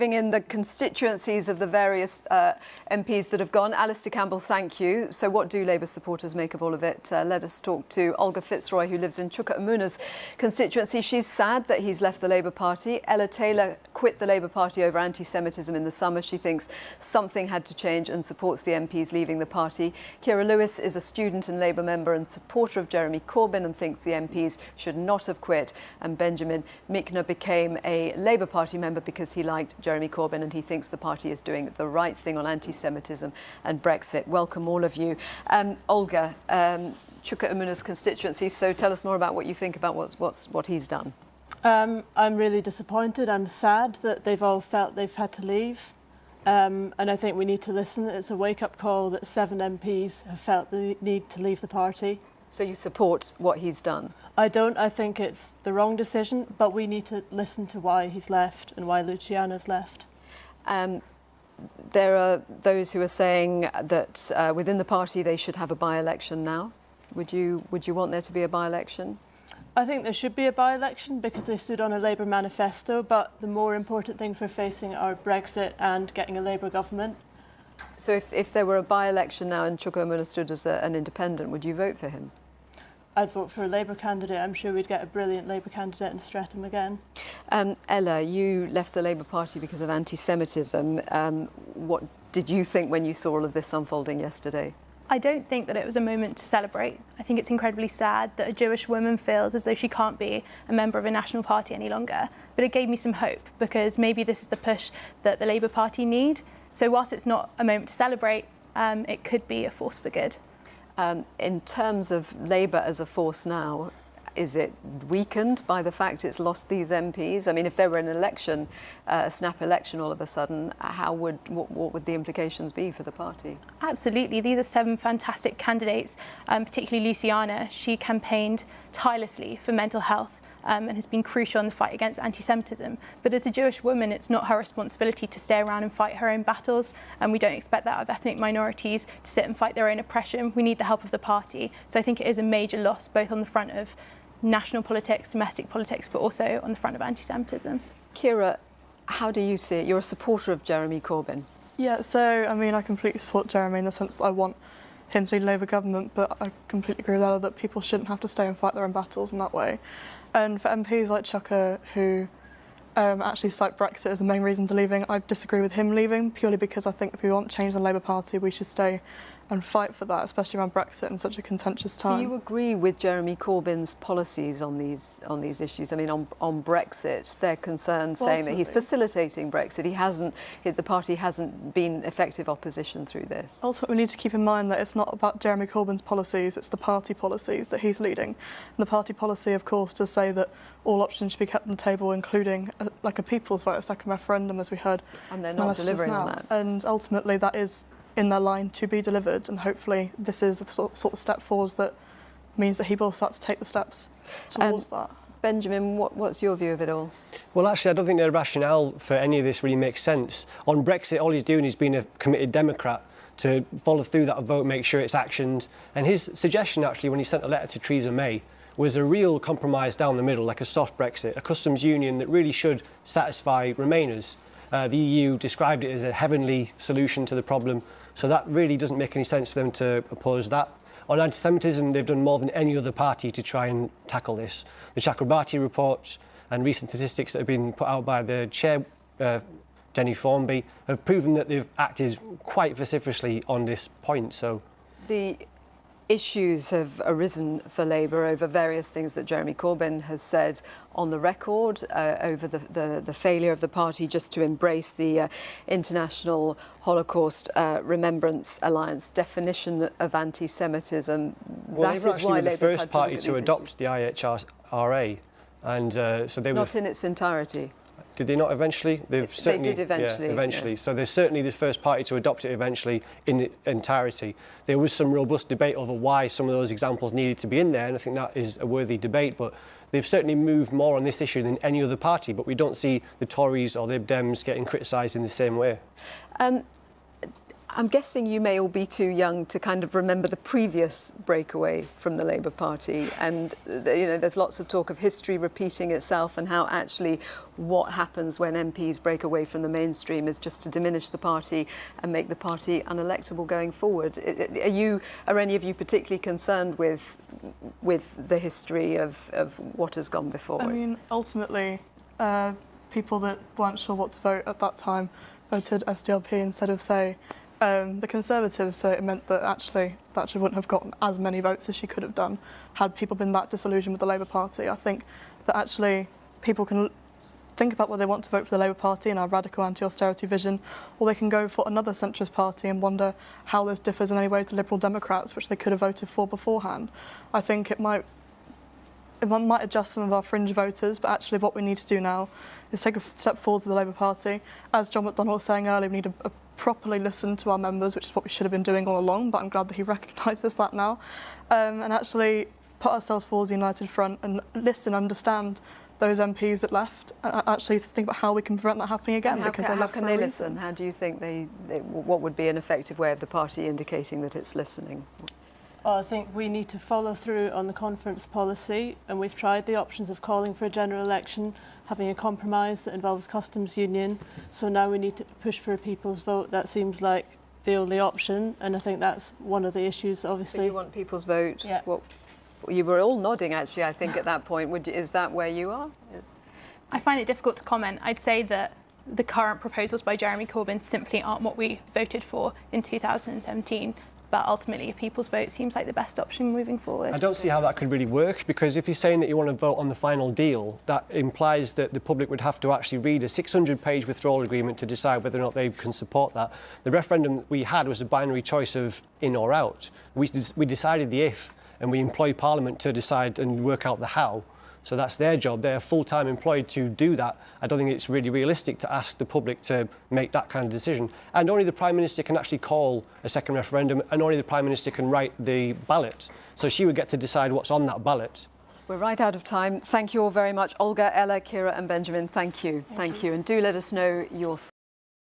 In the constituencies of the various MPs that have gone. Alistair Campbell, thank you. So what do Labour supporters make of all of it? Let us talk to Olga Fitzroy, who lives in Chuka-Amuna's constituency. She's sad that he's left the Labour Party. Ella Taylor quit the Labour Party over anti-Semitism in the summer. She thinks something had to change and supports the MPs leaving the party. Ciara Lewis is a student and Labour member and supporter of Jeremy Corbyn and thinks the MPs should not have quit. And Benjamin Michner became a Labour Party member because he liked Jeremy Corbyn and he thinks the party is doing the right thing on anti-Semitism and Brexit. Welcome all of you. Olga, Chuka-Amuna's constituency, so tell us more about what you think about what he's done. I'm really disappointed. I'm sad that they've all felt they've had to leave. And I think we need to listen. It's a wake-up call that 7 MPs have felt the need to leave the party. So you support what he's done? I don't. I think it's the wrong decision, but we need to listen to why he's left and why Luciana's left. There are those who are saying that within the party they should have a by-election now. Would you want there to be a by-election? I think there should be a by-election because they stood on a Labour manifesto, but the more important things we're facing are Brexit and getting a Labour government. So if there were a by-election now and Chuka-Amuna stood as an independent, would you vote for him? I'd vote for a Labour candidate. I'm sure we'd get a brilliant Labour candidate in Streatham again. Ella, you left the Labour Party because of anti-Semitism. What did you think when you saw all of this unfolding yesterday? I don't think that it was a moment to celebrate. I think it's incredibly sad that a Jewish woman feels as though she can't be a member of a national party any longer. But it gave me some hope because maybe this is the push that the Labour Party need. So whilst it's not a moment to celebrate, it could be a force for good. In terms of Labour as a force now, is it weakened by the fact it's lost these MPs? I mean, if there were an election, a snap election all of a sudden, what would the implications be for the party? Absolutely. These are 7 fantastic candidates, particularly Luciana. She campaigned tirelessly for mental health and has been crucial in the fight against anti-Semitism. But as a Jewish woman, it's not her responsibility to stay around and fight her own battles, and we don't expect that of ethnic minorities to sit and fight their own oppression. We need the help of the party. So I think it is a major loss, both on the front of national politics, domestic politics, but also on the front of anti-Semitism. Ciara, how do you see it? You're a supporter of Jeremy Corbyn. Yeah, so, I mean, I completely support Jeremy in the sense that I want him to lead Labour government, but I completely agree with Ella that people shouldn't have to stay and fight their own battles in that way. And for MPs like Chuka, who actually cite Brexit as the main reason to leaving, I disagree with him leaving, purely because I think if we want change in the Labour Party, we should stay and fight for that, especially around Brexit in such a contentious time. Do you agree with Jeremy Corbyn's policies on these issues? I mean, on Brexit, they're concerned, saying that he's facilitating Brexit. The party hasn't been effective opposition through this. Ultimately, we need to keep in mind that it's not about Jeremy Corbyn's policies, it's the party policies that he's leading. And the party policy, of course, does say that all options should be kept on the table, including a people's vote, a second referendum, as we heard. And they're not delivering on that. And ultimately, that is in their line to be delivered, and hopefully this is the sort of step forwards that means that he will start to take the steps towards that. Benjamin, what's your view of it all? Well, actually, I don't think their rationale for any of this really makes sense. On Brexit, all he's doing is being a committed Democrat to follow through that vote, make sure it's actioned. And his suggestion, actually, when he sent a letter to Theresa May, was a real compromise down the middle, like a soft Brexit, a customs union that really should satisfy Remainers. The EU described it as a heavenly solution to the problem, so that really doesn't make any sense for them to oppose that. On anti-Semitism, they've done more than any other party to try and tackle this. The Chakrabarti reports and recent statistics that have been put out by the chair, Jenny Formby, have proven that they've acted quite vociferously on this point. So the issues have arisen for Labour over various things that Jeremy Corbyn has said on the record, over the failure of the party just to embrace the International Holocaust Remembrance Alliance definition of anti-Semitism. Well, that they were is why actually the Labour's first had party to to adopt the IHRA, and so they were not in its entirety. Did they not eventually? They did eventually. Yeah, eventually. Yes. So they're certainly the first party to adopt it eventually in its entirety. There was some robust debate over why some of those examples needed to be in there, and I think that is a worthy debate. But they've certainly moved more on this issue than any other party. But we don't see the Tories or Lib Dems getting criticised in the same way. I'm guessing you may all be too young to kind of remember the previous breakaway from the Labour Party, and there's lots of talk of history repeating itself and how actually what happens when MPs break away from the mainstream is just to diminish the party and make the party unelectable going forward. Are any of you particularly concerned with the history of what has gone before? I mean, ultimately, people that weren't sure what to vote at that time voted SDLP instead of, say, the Conservatives, so it meant that actually Thatcher wouldn't have gotten as many votes as she could have done had people been that disillusioned with the Labour Party. I think that actually people can think about whether they want to vote for the Labour Party and our radical anti-austerity vision, or they can go for another centrist party and wonder how this differs in any way to Liberal Democrats, which they could have voted for beforehand. I think it might adjust some of our fringe voters, but actually what we need to do now is take a step forward to the Labour Party. As John McDonnell was saying earlier, we need to properly listen to our members, which is what we should have been doing all along, but I'm glad that he recognises that now, and actually put ourselves forward as a united front and listen, understand those MPs that left, and actually think about how we can prevent that happening again. How can they listen? How do you think what would be an effective way of the party indicating that it's listening? Well, I think we need to follow through on the conference policy, and we've tried the options of calling for a general election, having a compromise that involves customs union. So now we need to push for a people's vote. That seems like the only option, and I think that's one of the issues, obviously. So you want people's vote? Yeah. Well, you were all nodding, actually, I think, at that point. Is that where you are? I find it difficult to comment. I'd say that the current proposals by Jeremy Corbyn simply aren't what we voted for in 2017. But ultimately, a people's vote seems like the best option moving forward. I don't see how that could really work, because if you're saying that you want to vote on the final deal, that implies that the public would have to actually read a 600-page withdrawal agreement to decide whether or not they can support that. The referendum that we had was a binary choice of in or out. We decided the if, and we employ Parliament to decide and work out the how. So that's their job. They're full-time employed to do that. I don't think it's really realistic to ask the public to make that kind of decision. And only the Prime Minister can actually call a second referendum, and only the Prime Minister can write the ballot. So she would get to decide what's on that ballot. We're right out of time. Thank you all very much. Olga, Ella, Kira and Benjamin, thank you. Thank you. And do let us know your thoughts.